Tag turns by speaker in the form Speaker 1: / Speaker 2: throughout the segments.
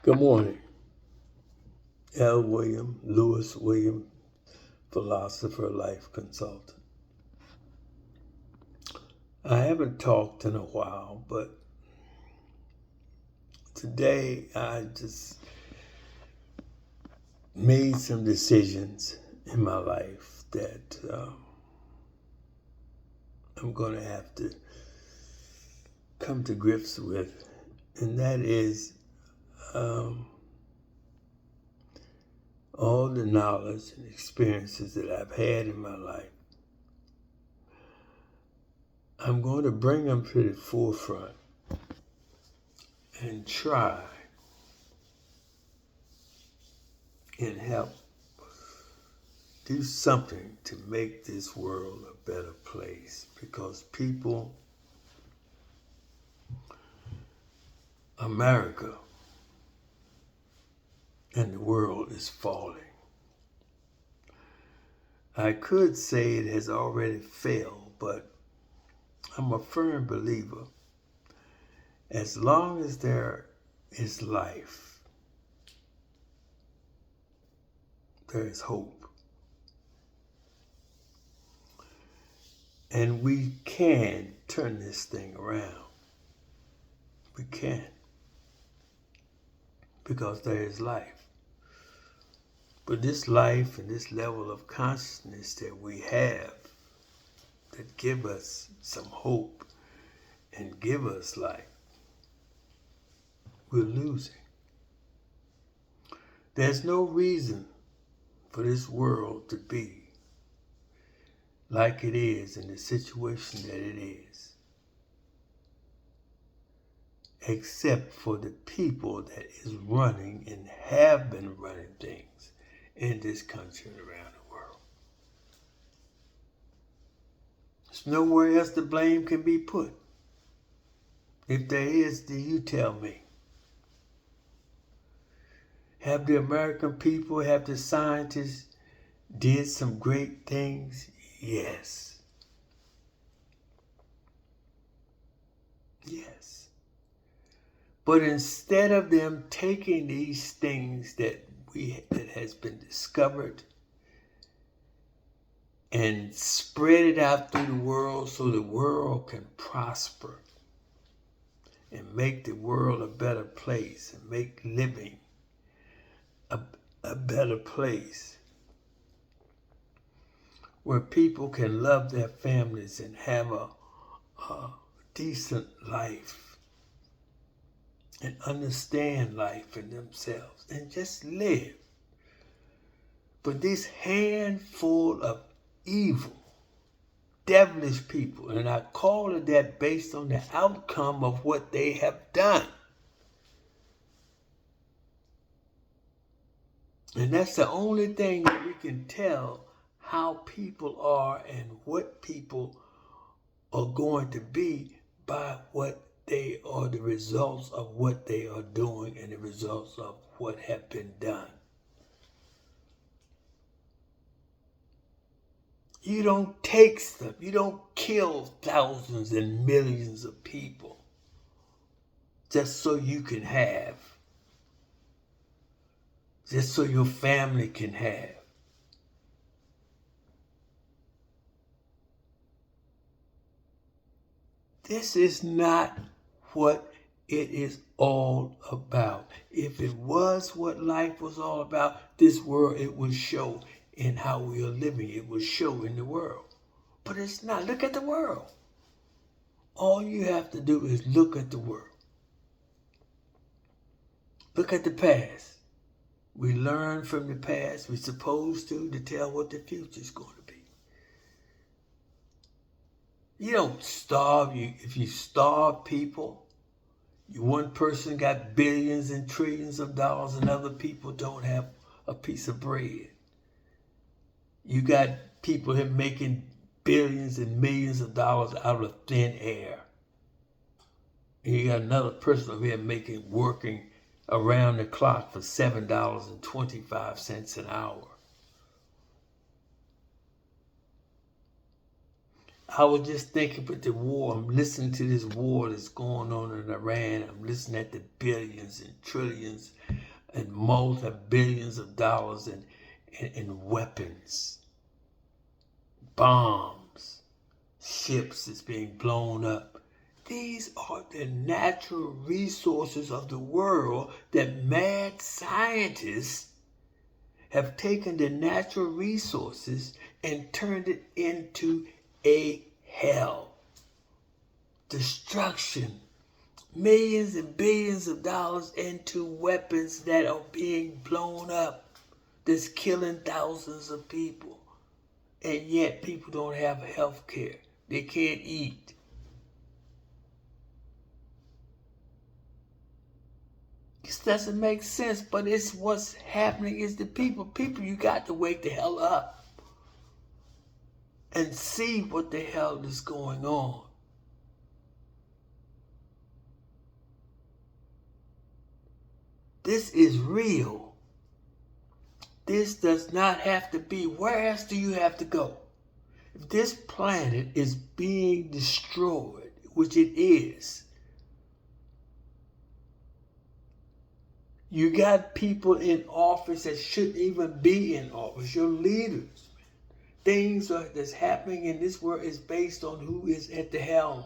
Speaker 1: Good morning. L. William, Lewis William, philosopher, life consultant. I haven't talked in a while, but today I just made some decisions in my life that I'm going to have to come to grips with, and that is um, all the knowledge and experiences that I've had in my life. I'm going to bring them to the forefront and try and help do something to make this world a better place, because people, America, and the world is falling. I could say it has already failed, but I'm a firm believer. As long as there is life, there is hope. And we can turn this thing around. We can. Because there is life. But this life and this level of consciousness that we have that give us some hope and give us life, we're losing. There's no reason for this world to be like it is in the situation that it is, except for the people that is running and have been running things in this country and around the world. There's nowhere else the blame can be put. If there is, then you tell me. Have the American people, have the scientists did some great things? Yes. Yes. But instead of them taking these things that has been discovered and spread it out through the world so the world can prosper and make the world a better place and make living a better place where people can love their families and have a decent life and understand life and themselves and just live. But this handful of evil, devilish people, and I call it that based on the outcome of what they have done. And that's the only thing that we can tell how people are and what people are going to be by what they are, the results of what they are doing and the results of what have been done. You don't take stuff. You don't kill thousands and millions of people just so you can have, just so your family can have. This is not what it is all about. If it was what life was all about, this world, it would show in how we are living. It would show in the world. But it's not. Look at the world. All you have to do is look at the world. Look at the past. We learn from the past. We're supposed to tell what the future is going to be. You don't starve. If you starve people, one person got billions and trillions of dollars and other people don't have a piece of bread. You got people here making billions and millions of dollars out of thin air. And you got another person over here working around the clock for $7.25 an hour. I was just thinking with the war. I'm listening to this war that's going on in Iran. I'm listening at the billions and trillions and multi-billions of dollars in weapons, bombs, ships that's being blown up. These are the natural resources of the world that mad scientists have taken the natural resources and turned it into a hell. Destruction. Millions and billions of dollars into weapons that are being blown up. That's killing thousands of people. And yet people don't have health care. They can't eat. This doesn't make sense, but it's what's happening is the people. People, you got to wake the hell up and see what the hell is going on. This is real. This does not have to be. Where else do you have to go? If this planet is being destroyed, which it is, you got people in office that shouldn't even be in office. Your leaders. Things that's happening in this world is based on who is at the helm.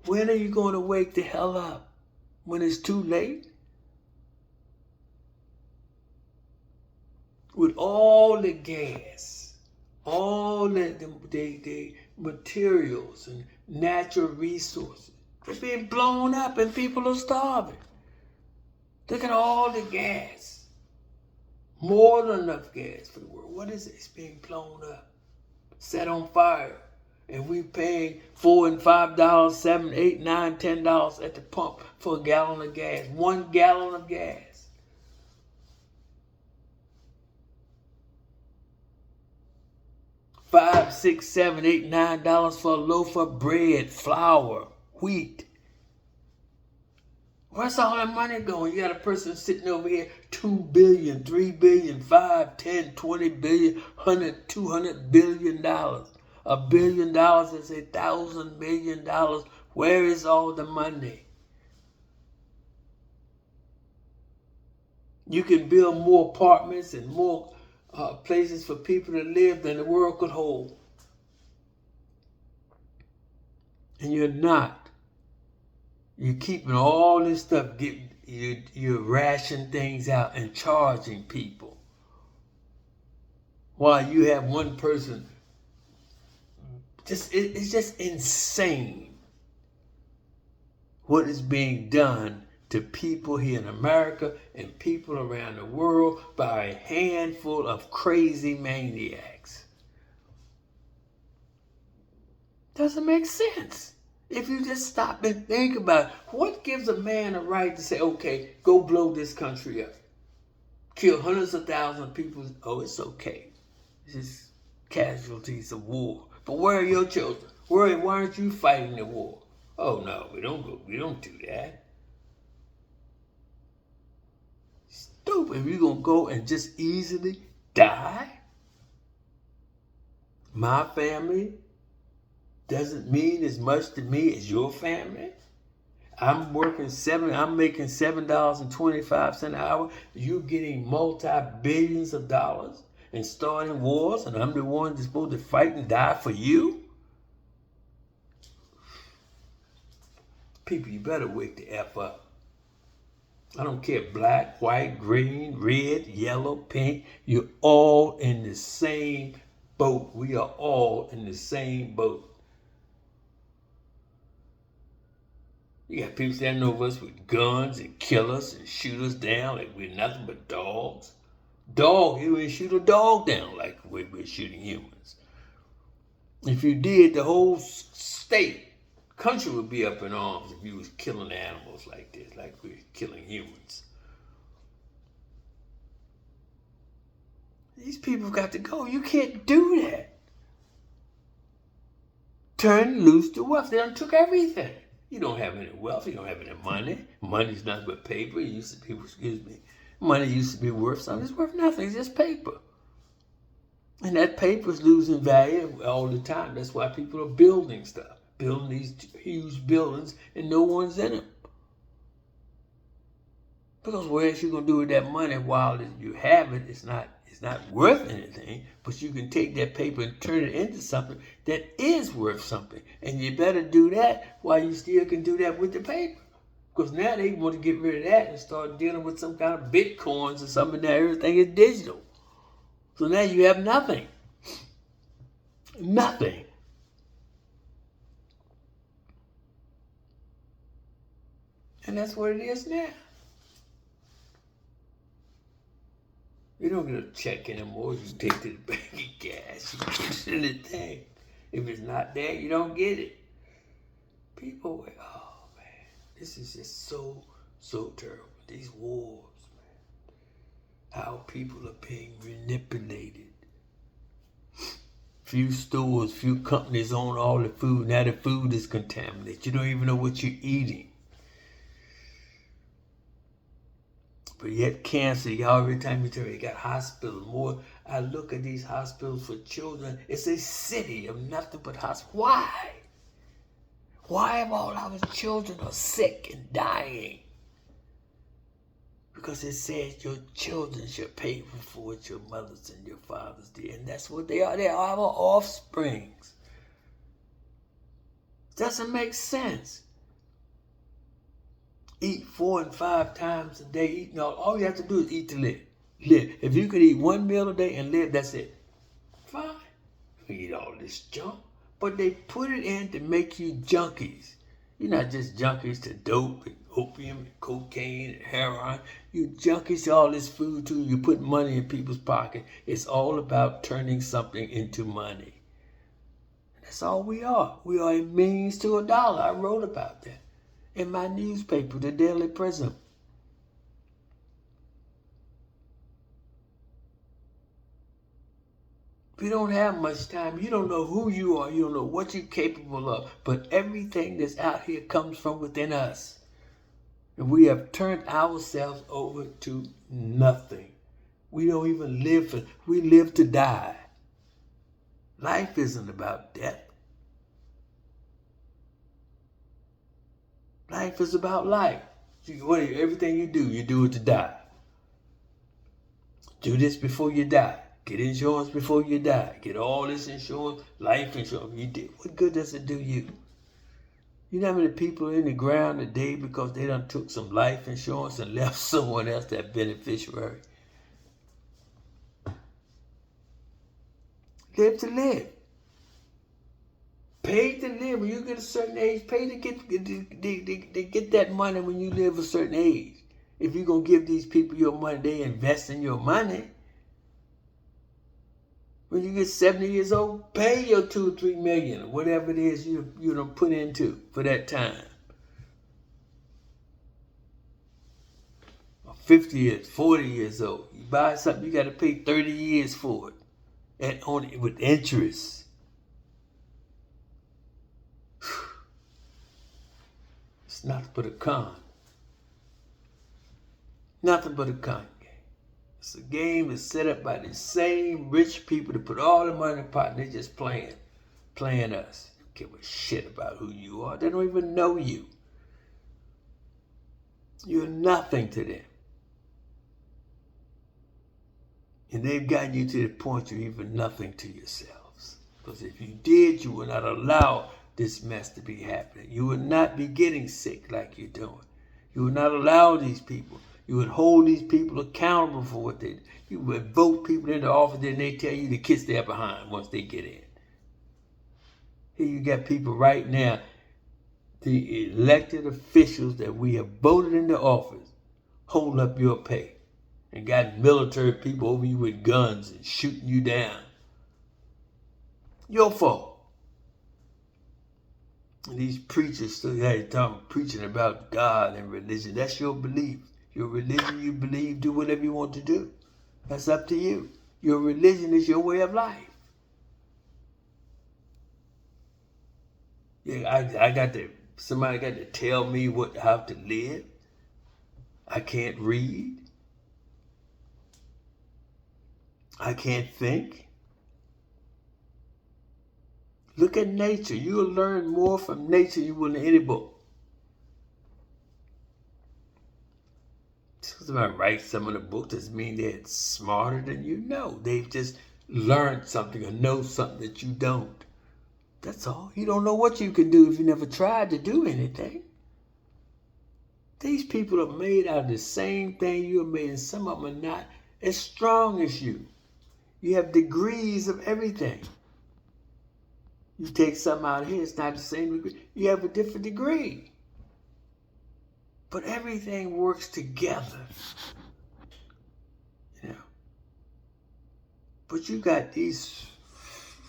Speaker 1: When are you going to wake the hell up? When it's too late? With all the gas, all the materials and natural resources, they're being blown up and people are starving. Look at all the gas. More than enough gas for the world. What is it? It's being blown up, set on fire. And we paying $4 and $5, $7, $8, $9, $10 at the pump for a gallon of gas. 1 gallon of gas. $5, $6, $7, $8, $9 for a loaf of bread, flour, wheat. Where's all that money going? You got a person sitting over here, $2 billion, $3 billion, $5, $10, $20 billion, $100, $200 billion. $1 billion is $1,000 million. Where is all the money? You can build more apartments and more places for people to live than the world could hold. And you're not. You're keeping all this stuff, you're rationing things out and charging people. While you have one person, it's just insane what is being done to people here in America and people around the world by a handful of crazy maniacs. Doesn't make sense. If you just stop and think about it, what gives a man a right to say, okay, go blow this country up, kill hundreds of thousands of people? Oh, it's okay. It's just casualties of war. But where are your children? Why aren't you fighting the war? Oh no, we don't do that. Stupid. We're gonna go and just easily die? My family doesn't mean as much to me as your family. I'm making $7.25 an hour. You're getting multi-billions of dollars and starting wars, and I'm the one that's supposed to fight and die for you? People, you better wake the F up. I don't care, black, white, green, red, yellow, pink. You're all in the same boat. We are all in the same boat. You got people standing over us with guns and kill us and shoot us down like we're nothing but dogs. You would shoot a dog down like we're shooting humans. If you did, the whole country would be up in arms if you was killing animals like this, like we're killing humans. These people got to go. You can't do that. Turn loose the wealth. They done took everything. You don't have any wealth. You don't have any money. Money's nothing but paper. Money used to be worth something. It's worth nothing. It's just paper. And that paper's losing value all the time. That's why people are building stuff, building these huge buildings, and no one's in them. Because what else you gonna do with that money while you have it? It's not worth anything. But you can take that paper and turn it into something that is worth something. And you better do that while you still can do that with the paper. Because now they want to get rid of that and start dealing with some kind of bitcoins or something. Now everything is digital. So now you have nothing. Nothing. And that's what it is now. You don't get a check anymore. You take to the bank and cash. You put it in the thing. If it's not there, you don't get it. People, oh man, this is just so terrible. These wars, man. How people are being manipulated. Few stores, few companies own all the food. Now the food is contaminated. You don't even know what you're eating. But yet cancer, y'all, every time you tell me you got hospitals, more, I look at these hospitals for children, it's a city of nothing but hospitals. Why? Why have all our children are sick and dying? Because it says your children should pay for what your mothers and your fathers did. And that's what they are. They are our offsprings. Doesn't make sense. Eat 4 and 5 times a day. Eating all you have to do is eat to live. If you could eat 1 meal a day and live, that's it. Fine. You eat all this junk. But they put it in to make you junkies. You're not just junkies to dope and opium and cocaine and heroin. You junkies to all this food too. You put money in people's pocket. It's all about turning something into money. That's all we are. We are a means to a dollar. I wrote about that in my newspaper, the Daily Prism. You don't have much time. You don't know who you are. You don't know what you're capable of. But everything that's out here comes from within us. And we have turned ourselves over to nothing. We don't even live. We live to die. Life isn't about death. Life is about life. Everything you do it to die. Do this before you die. Get insurance before you die. Get all this insurance, life insurance. What good does it do you? You know how many people are in the ground today because they done took some life insurance and left someone else that beneficiary? Live to live. Pay to live. When you get a certain age, pay to get that money when you live a certain age. If you're going to give these people your money, they invest in your money. When you get 70 years old, pay your 2 or 3 million, or whatever it is you done put into for that time. Or 50 years, 40 years old. You buy something, you got to pay 30 years for it. And only with interest. It's nothing but a con. Nothing but a con. It's a game that's set up by the same rich people that put all the money in the pot and they're just playing us. They don't give a shit about who you are. They don't even know you. You're nothing to them. And they've gotten you to the point you're even nothing to yourselves. Because if you did, you would not allow this mess to be happening. You would not be getting sick like you're doing. You would not allow these people. You would hold these people accountable for what they do. You would vote people into office, then they tell you to kiss their behind once they get in. Here you got people right now, the elected officials that we have voted into office, hold up your pay. And got military people over you with guns and shooting you down. Your fault. And these preachers still preaching about God and religion. That's your belief. Your religion, you believe, do whatever you want to do. That's up to you. Your religion is your way of life. Yeah, somebody got to tell me how to live. I can't read. I can't think. Look at nature. You'll learn more from nature than you will in any book. Just somebody writes some of the books doesn't mean they're smarter than you. No, they've just learned something or know something that you don't. That's all. You don't know what you can do if you never tried to do anything. These people are made out of the same thing you're made, and some of them are not as strong as you. You have degrees of everything. You take something out of here, it's not the same degree. You have a different degree. But everything works together. You know. But you got these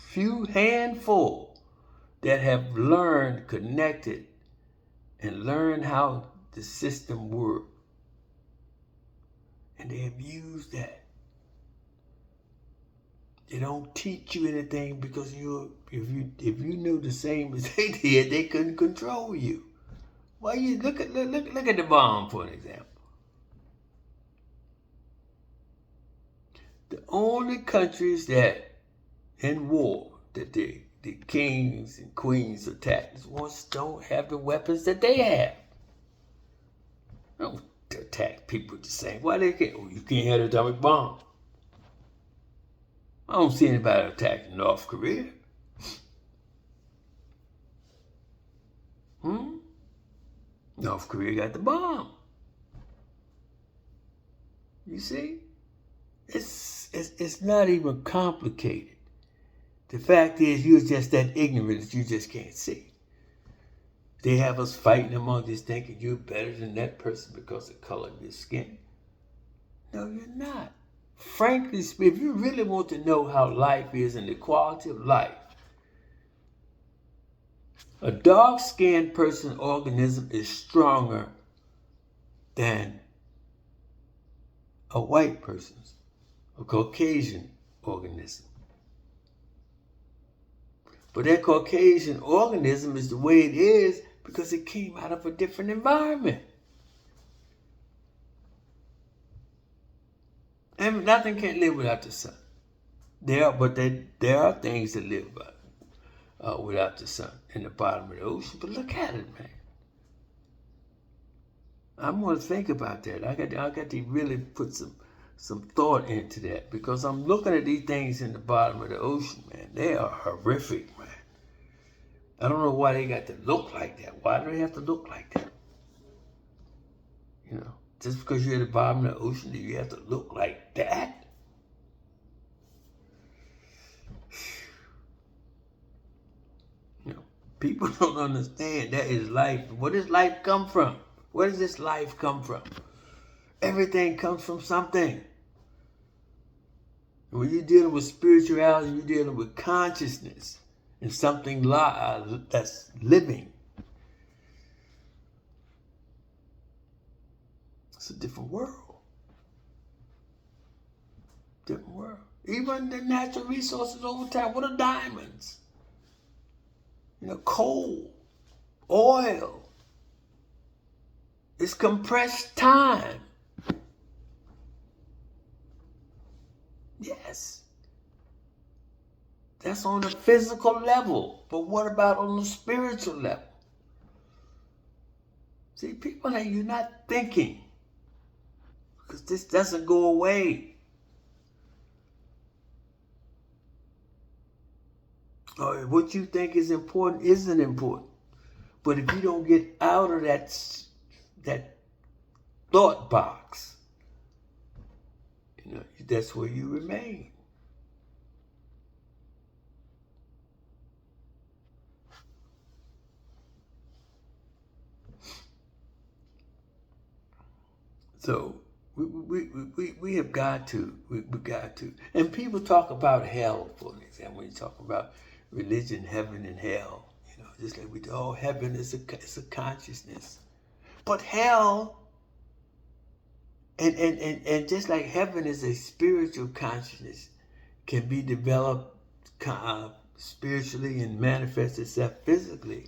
Speaker 1: few handful that have learned, connected, and learned how the system works. And they have used that. They don't teach you anything because if you knew the same as they did, they couldn't control you. Well, you look at the bomb for an example. The only countries that in war that the kings and queens attack ones don't have the weapons that they have. They don't attack people the same. Why they can't? Oh, you can't have an atomic bomb. I don't see anybody attacking North Korea. North Korea got the bomb. You see? It's not even complicated. The fact is you're just that ignorant that you just can't see. They have us fighting among us thinking you're better than that person because of the color of your skin. No, you're not. Frankly speaking, if you really want to know how life is and the quality of life, a dark-skinned person's organism is stronger than a white person's, a Caucasian organism. But that Caucasian organism is the way it is because it came out of a different environment. And nothing can live without the sun. There are things that live without the sun in the bottom of the ocean. But look at it, man. I'm going to think about that. I got to really put some thought into that because I'm looking at these things in the bottom of the ocean, man. They are horrific, man. I don't know why they got to look like that. Why do they have to look like that? You know, just because you're at the bottom of the ocean, do you have to look like that? You know, people don't understand that is life. Where does life come from? Where does this life come from? Everything comes from something. When you're dealing with spirituality, you're dealing with consciousness and something that's living. It's a different world. Different world. Even the natural resources over time. What are diamonds? You know, coal, oil. It's compressed time. Yes. That's on the physical level. But what about on the spiritual level? See, people like you're not thinking. Because this doesn't go away. Or what you think is important isn't important. But if you don't get out of that thought box, you know, that's where you remain. So we have got to, we got to. And people talk about hell, for example, when you talk about religion, heaven and hell, you know, just like we do, oh, heaven is a consciousness. But hell, and just like heaven is a spiritual consciousness, can be developed spiritually and manifest itself physically.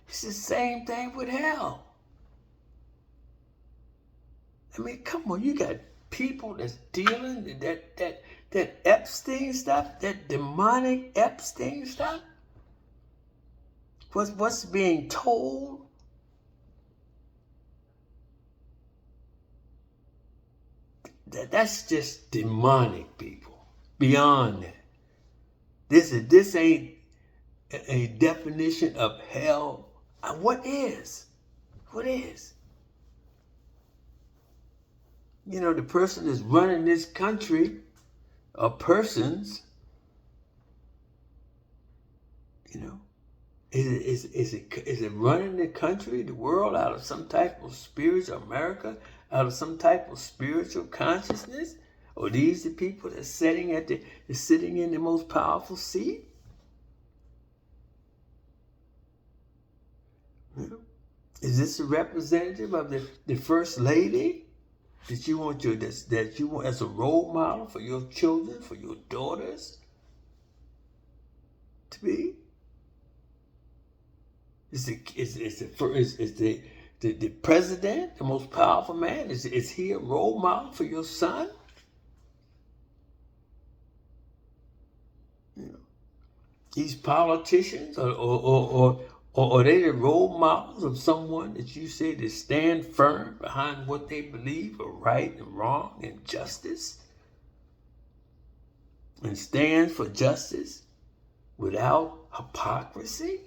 Speaker 1: It's the same thing with hell. I mean, come on, you got people that's dealing that Epstein stuff, that demonic Epstein stuff. What's being told, that's just demonic, people. Beyond that. This ain't a definition of hell. What is? What is? You know, the person that's running this country, or persons, you know, is it running the country, the world, out of some type of spiritual America, out of some type of spiritual consciousness? Or these the people that's sitting in the most powerful seat? You know? Is this a representative of the first lady that you want as a role model for your children, for your daughters to be? Is the president, the most powerful man? Is he a role model for your son? You know, these politicians, or are they the role models of someone that you say to stand firm behind what they believe are right and wrong and justice, and stand for justice without hypocrisy?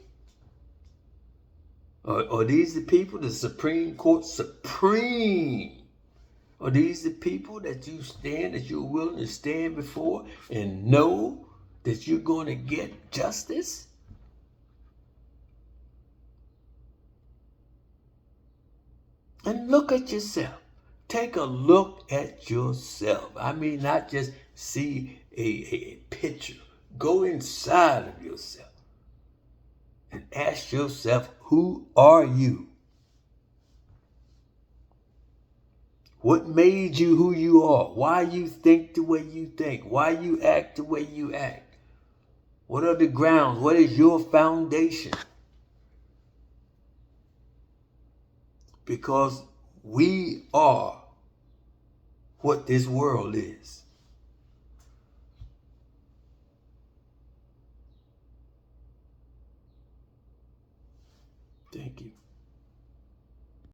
Speaker 1: Are these the people, the Supreme Court, Are these the people that you're willing to stand before and know that you're going to get justice? And look at yourself. Take a look at yourself. I mean, not just see a picture. Go inside of yourself and ask yourself, who are you? What made you who you are? Why you think the way you think? Why you act the way you act? What are the grounds? What is your foundation? Because we are what this world is. Thank you.